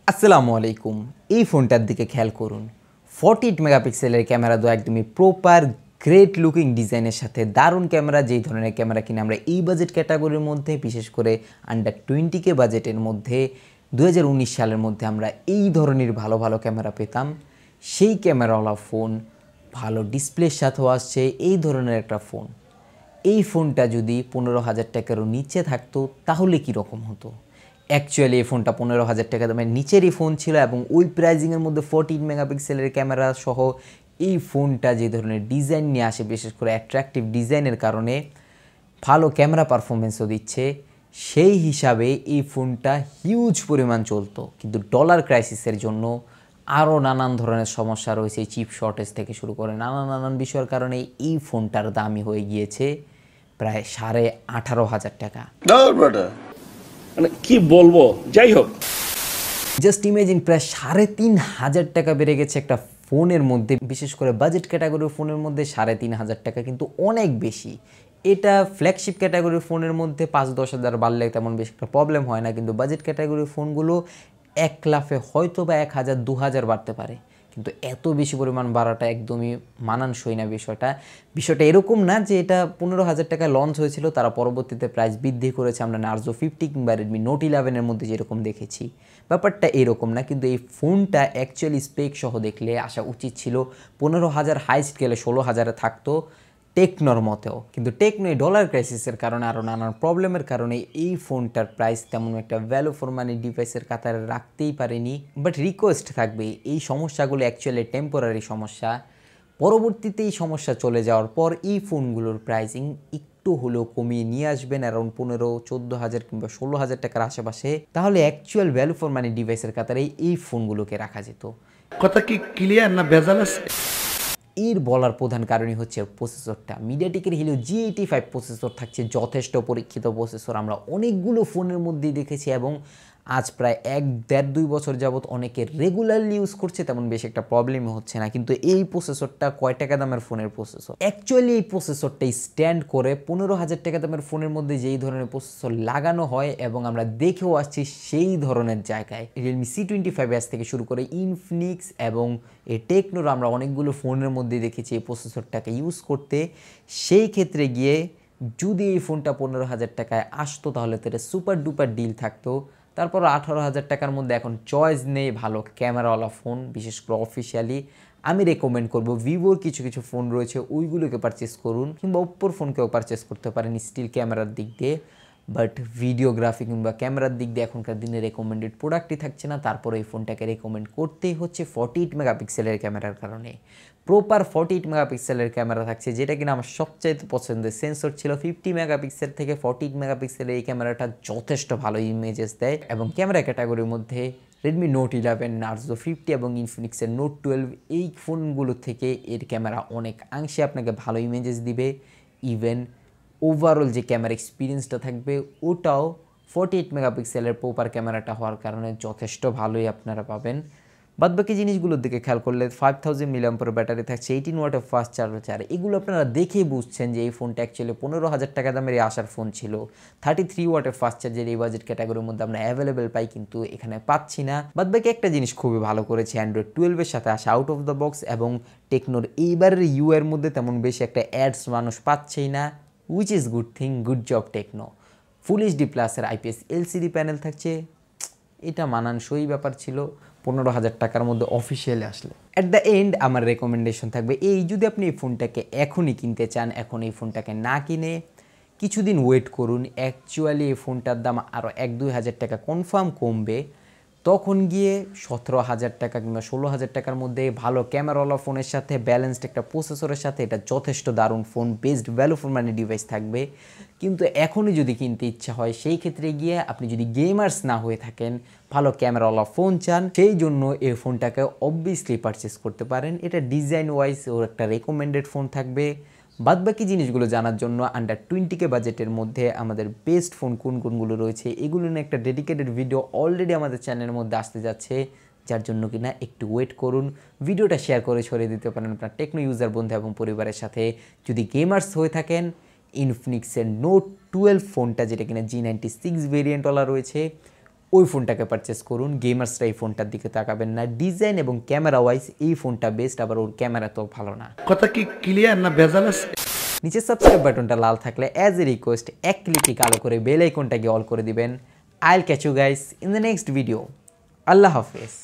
আসসালামু আলাইকুম। এই ফোনটার দিকে খেয়াল করুন। 48 মেগাপিক্সেলের ক্যামেরা তো একদমই প্রপার গ্রেট লুকিং ডিজাইনের সাথে দারুণ ক্যামেরা, যেই ধরনের ক্যামেরা কিনা আমরা এই বাজেট ক্যাটাগরির মধ্যে, বিশেষ করে আন্ডার 20K বাজেটের মধ্যে 2019 সালের মধ্যে আমরা এই ধরনের ভালো ভালো ক্যামেরা পেতাম। সেই ক্যামেরাওয়ালা ফোন, ভালো ডিসপ্লের সাথেও আসছে এই ধরনের একটা ফোন। এই ফোনটা যদি 15,000 টাকারও নিচে থাকতো তাহলে কীরকম হতো? অ্যাকচুয়ালি এই ফোনটা 15,000 টাকা দামের নিচেরই ফোন ছিল এবং ওই প্রাইজিংয়ের মধ্যে 14 মেগাপিক্সেলের ক্যামেরা সহ এই ফোনটা যে ধরনের ডিজাইন নিয়ে আসে, বিশেষ করে অ্যাট্রাকটিভ ডিজাইনের কারণে ভালো ক্যামেরা পারফরমেন্সও দিচ্ছে, সেই হিসাবে এই ফোনটা হিউজ পরিমাণ চলতো। কিন্তু ডলার ক্রাইসিসের জন্য আরও নানান ধরনের সমস্যা রয়েছে, চিপ শর্টেজ থেকে শুরু করে নানান বিষয়ের কারণে এই ফোনটার দামই হয়ে গিয়েছে প্রায় 18,500 টাকা। মানে কি বলবো, যাই হোক, জাস্ট ইমেজিন, প্রায় 3,500 টাকা বেড়ে গেছে একটা ফোনের মধ্যে, বিশেষ করে বাজেট ক্যাটাগরির ফোনের মধ্যে 3,500 টাকা কিন্তু অনেক বেশি। এটা ফ্ল্যাগশিপ ক্যাটাগরির ফোনের মধ্যে 5-10 হাজার বাড়লে তেমন বেশি একটা প্রবলেম হয় না, কিন্তু বাজেট ক্যাটাগরির ফোনগুলো 1 লাফে হয়তো বা 1,000-2,000 বাড়তে পারে, কিন্তু এত বেশি পরিমাণ বাড়াটা একদমই মানানসই না। বিষয়টা এরকম না যে এটা 15,000 টাকায় লঞ্চ হয়েছিল, তারা পরবর্তীতে প্রাইস বৃদ্ধি করেছে, আমরা নার্জো 50 কিংবা রেডমি নোট 11-এর মধ্যে যেরকম দেখেছি, ব্যাপারটা এরকম না। কিন্তু এই ফোনটা অ্যাকচুয়ালি স্পেক সহ দেখলে আসা উচিত ছিল 15,000, হাইস্ট গেলে 16,000-এ থাকতো টেকনোর মতেও। কিন্তু টেকনো এই ডলার ক্রাইসিসের কারণে, আরও নানান প্রবলেমের কারণে এই ফোনটার প্রাইস তেমন একটা ভ্যালু ফর মানি ডিভাইসের কাতারে রাখতেই পারেনি। বাট রিকোয়েস্ট থাকবে, এই সমস্যাগুলো অ্যাকচুয়ালি টেম্পোরারি সমস্যা। পরবর্তীতে এই সমস্যা চলে যাওয়ার পর এই ফোনগুলোর প্রাইসিং একটু হলেও কমিয়ে নিয়ে আসবেন অ্যারাউন্ড 15-14,000 কিংবা 16,000 টাকার আশেপাশে, তাহলে অ্যাকচুয়াল ভ্যালু ফর মানি ডিভাইসের কাতারে এই ফোনগুলোকে রাখা যেত। কথা কি ক্লিয়ার না ভেজাল আছে? এর বলার প্রধান কারণই হচ্ছে প্রসেসরটা। মিডিয়াটেকের হিলিও G85 প্রসেসর থাকছে, যথেষ্ট পরীক্ষিত প্রসেসর, আমরা অনেকগুলো ফোনের মধ্যেই দেখেছি এবং আজ প্রায় 1-1.5-2 বছর যাবৎ অনেকে রেগুলারলি ইউজ করছে, তেমন বেশি একটা প্রবলেমই হচ্ছে না। কিন্তু এই প্রসেসরটা কয় টাকা দামের ফোনের প্রসেসর? অ্যাকচুয়ালি এই প্রসেসরটাই স্ট্যান্ড করে 15,000 টাকা দামের ফোনের মধ্যে যেই ধরনের প্রসেসর লাগানো হয় এবং আমরা দেখেও আসছি সেই ধরনের জায়গায় রিয়েলমি C25s থেকে শুরু করে ইনফিনিক্স এবং এই টেকনোর আমরা অনেকগুলো ফোনের মধ্যে দেখেছি এই প্রসেসরটাকে ইউজ করতে। সেই ক্ষেত্রে গিয়ে যদি এই ফোনটা 15,000 টাকায় আসতো তাহলে তো এটা সুপার ডুপার ডিল থাকতো। তারপর 18,000 টাকার মধ্যে এখন চয়েস নেই ভালো ক্যামেরাওয়ালা ফোন, বিশেষ করে অফিসিয়ালি আমি রেকমেন্ড করব ভিভোর কিছু ফোন রয়েছে ওইগুলোকে পারচেস করুন, কিংবা ওপ্পোর ফোনকেও পারচেস করতে পারেন স্টিল ক্যামেরার দিক দিয়ে। বাট ভিডিওগ্রাফি কিংবা ক্যামেরার দিক দিয়ে এখনকার দিনে রেকমেন্ডেড প্রোডাক্টই থাকছে না, তারপরে এই ফোনটাকে রেকমেন্ড করতেই হচ্ছে 48 মেগাপিক্সেলের ক্যামেরার কারণে। প্রপার 48 মেগাপিক্সেলের ক্যামেরা থাকছে, যেটা কিনা আমার সবচাইতে পছন্দের। সেন্সর ছিল 50 মেগাপিক্সেল থেকে 48 মেগাপিক্সেলের এই ক্যামেরাটা যথেষ্ট ভালো ইমেজেস দেয়। এবং ক্যামেরা ক্যাটাগরির মধ্যে রেডমি নোট 11, নার্জো 50 এবং ইনফিনিক্সের নোট 12 এই ফোনগুলো থেকে এর ক্যামেরা অনেক অংশে আপনাকে ভালো ইমেজেস দিবে। ইভেন ওভারঅল যে ক্যামেরা এক্সপিরিয়েন্সটা থাকবে ওটাও 48 মেগাপিক্সেলের প্রপার ক্যামেরাটা হওয়ার কারণে যথেষ্ট ভালোই আপনারা পাবেন। বাদবাকি জিনিসগুলোর দিকে খেয়াল করলে 5000 mAh ব্যাটারি থাকছে, 18 ওয়াটের ফাস্ট চার্জার, এগুলো আপনারা দেখেই বুঝছেন যে এই ফোনটা অ্যাকচুয়ালি 15,000 টাকা দামের আসার ফোন ছিল। 33 ওয়াটের ফাস্ট চার্জার এই বাজেট ক্যাটাগরির মধ্যে আমরা অ্যাভেলেবেল পাই, কিন্তু এখানে পাচ্ছি না। বাদবাকি একটা জিনিস খুবই ভালো করেছে অ্যান্ড্রয়েড 12-এর সাথে আসা আউট অফ দ্য বক্স, এবং টেকনোর এইবারের এর মধ্যে তেমন বেশি একটা অ্যাডস মানুষ পাচ্ছেই না, which is good thing, good job Tecno. Full HD প্লাসের IPS LCD প্যানেল থাকছে, এটা মানানসই ব্যাপার ছিল 15,000 টাকার মধ্যে অফিসিয়ালি আসলে। অ্যাট দ্য এন্ড আমার রেকমেন্ডেশন থাকবে এই, যদি আপনি এই ফোনটাকে এখনই কিনতে চান, এখন এই ফোনটাকে না কিনে কিছুদিন ওয়েট করুন। অ্যাকচুয়ালি এই ফোনটার দাম আরও 1-2 হাজার টাকা কনফার্ম কমবে, তখন গিয়ে 17,000 টাকা কিংবা 16,000 টাকার মধ্যে ভালো ক্যামেরাওয়ালা ফোনের সাথে ব্যালেন্সড একটা প্রসেসরের সাথে এটা যথেষ্ট দারুণ phone, best value for money device থাকবে। কিন্তু এখনই যদি কিনতে ইচ্ছা হয়, সেই ক্ষেত্রে গিয়ে আপনি যদি গেমার্স না হয়ে থাকেন, ভালো ক্যামেরাওয়ালা ফোন চান, সেই জন্য এই ফোনটাকে অবভিয়াসলি পারচেস করতে পারেন। এটা ডিজাইন ওয়াইজ ওর একটা রেকমেন্ডেড ফোন থাকবে। বাদবাকি জিনিসগুলো জানার জন্য আন্ডার 20K বাজেটের মধ্যে আমাদের বেস্ট ফোন কোনগুলো রয়েছে এগুলো নিয়ে একটা ডেডিকেটেড ভিডিও অলরেডি আমাদের চ্যানেলের মধ্যে আসতে যাচ্ছে, যার জন্য কিনা একটু ওয়েট করুন। ভিডিওটা শেয়ার করে ছড়িয়ে দিতে পারেন আপনার টেকনো ইউজার বন্ধু এবং পরিবারের সাথে। যদি গেমার্স হয়ে থাকেন, ইনফিনিক্সের নোট 12 ফোনটা, যেটা কিনা G96 ভেরিয়েন্টওয়ালা রয়েছে, ওই ফোনটাকে পারচেস করুন। গেমার্সরা এই ফোনটার দিকে তাকাবেন না। ডিজাইন এবং ক্যামেরা ওয়াইজ এই ফোনটা বেস্ট, আবার ওর ক্যামেরা তো ভালো না। কথা কি ক্লিয়ার না ভেজাল আছে? নিচে সাবস্ক্রাইব বাটনটা লাল থাকলে অ্যাজ এ রিকোয়েস্ট এক ক্লিকে কালো করে বেল আইকনটাকে অল করে দিবেন। I'll catch you guys in the next video. আল্লাহ হাফেজ।